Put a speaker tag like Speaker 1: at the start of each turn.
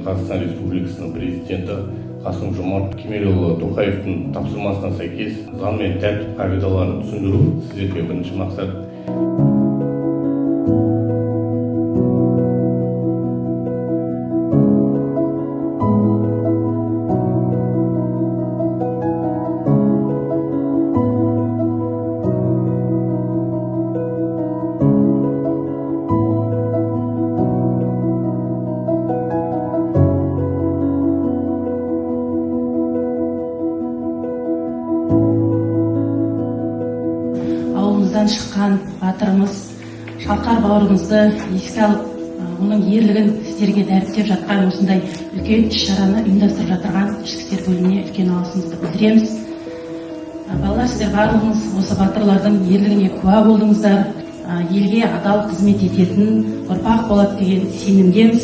Speaker 1: Қазақстан Республикасының президенті Қасым-Жомарт Кемелұлы Тоқаевтың тапсырмасына сәйкес заң мен тәртіп қағидаларын түсіндіру сіздерге бірінші мақсат.
Speaker 2: Ауылымыздан шыққан батырымыз Шалқар бауырымызды еске алып, оның ерлігін сіздерге дәріптеп жатқан осындай үлкен іс-шараны ұйымдастырып жатырған ішкі істер бөліміне үлкен алғысымызды білдіреміз. Балалар, сіздер барлығыңыз осы батырлардың ерлігіне куә болдыңыздар. Елге адал қызмет ететін ұрпақ болады деген сенімдеміз.